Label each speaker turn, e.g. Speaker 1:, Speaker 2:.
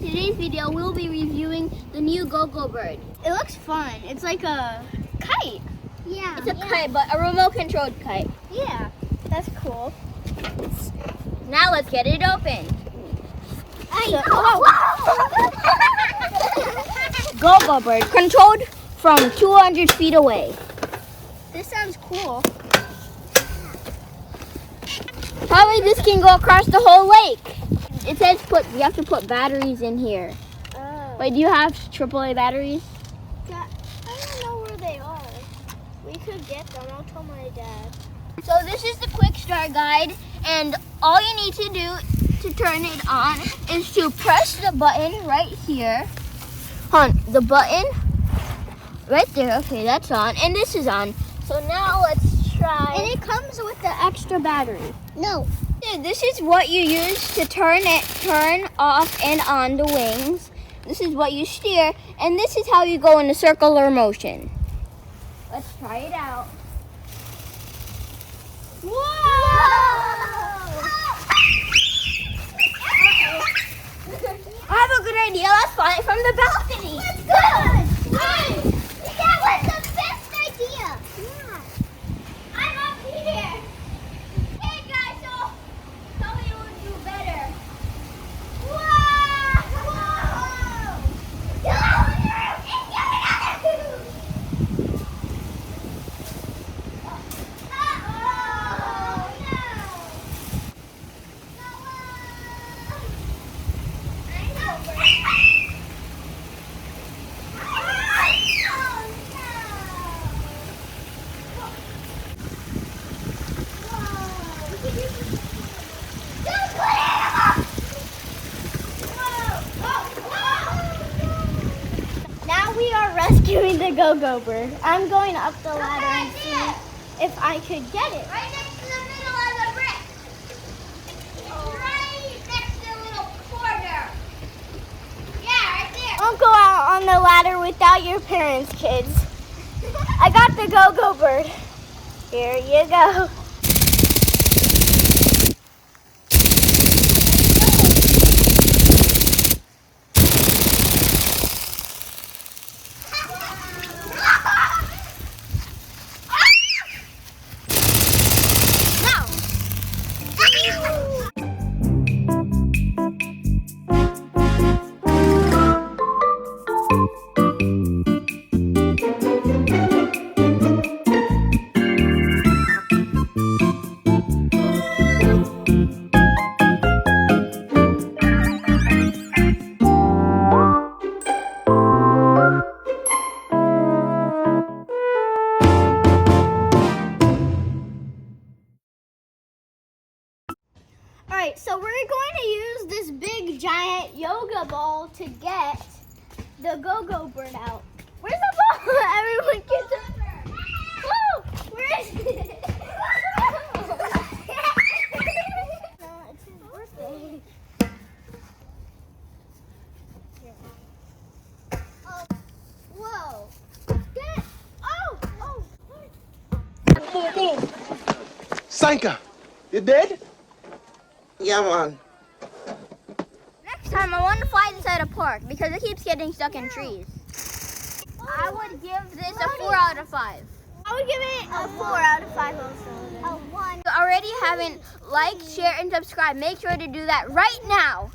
Speaker 1: today's video, we'll be reviewing the new Go-Go-Bird. It looks fun. It's like a kite.
Speaker 2: Yeah.
Speaker 1: It's a kite, but a remote-controlled kite.
Speaker 2: Yeah, that's cool.
Speaker 1: Now let's get it open. Go-Go-Bird, controlled from 200 feet away.
Speaker 2: This sounds cool.
Speaker 1: Probably this can go across the whole lake. It says you have to put batteries in here.
Speaker 2: Oh.
Speaker 1: Wait, do you have AAA batteries?
Speaker 2: I don't know where they are. We could get them. I'll tell my dad.
Speaker 1: So this is the quick start guide, and all you need to do to turn it on is to press the button right here. The button right there. Okay, that's on, and this is on. So now let's try.
Speaker 2: And it comes with the extra battery. No.
Speaker 1: This is what you use to turn off and on the wings. This is what you steer, and this is how you go in a circular motion. Let's try it out.
Speaker 2: Whoa!
Speaker 1: I have a good idea. Let's fly it from the balcony.
Speaker 2: Let's go! Nice! That was the best idea! Yeah.
Speaker 1: I'm up here. Hey guys, so tell me who would do better.
Speaker 2: Now we are rescuing the Go-Go-Bird. I'm going up the ladder and see if I could get it.
Speaker 1: Right next to the middle of the brick. It's right next to the little corner. Yeah, right there.
Speaker 2: Don't go out on the ladder without your parents, kids. I got the Go-Go-Bird. Here you go. Alright, so we're going to use this big giant yoga ball to get the Go-Go-Bird out. Where's the ball? Everyone gets it. Whoa! Where is it? No, it's his birthday. Oh, whoa. Get it. Oh!
Speaker 3: Sanka, you dead? Yeah, man.
Speaker 1: Next time, I want to fly inside a park because it keeps getting stuck in trees. I would give this a 4 out of 5.
Speaker 2: I would give it a 4 out of 5 also. A 1.
Speaker 1: If you already haven't liked, share, and subscribe, make sure to do that right now.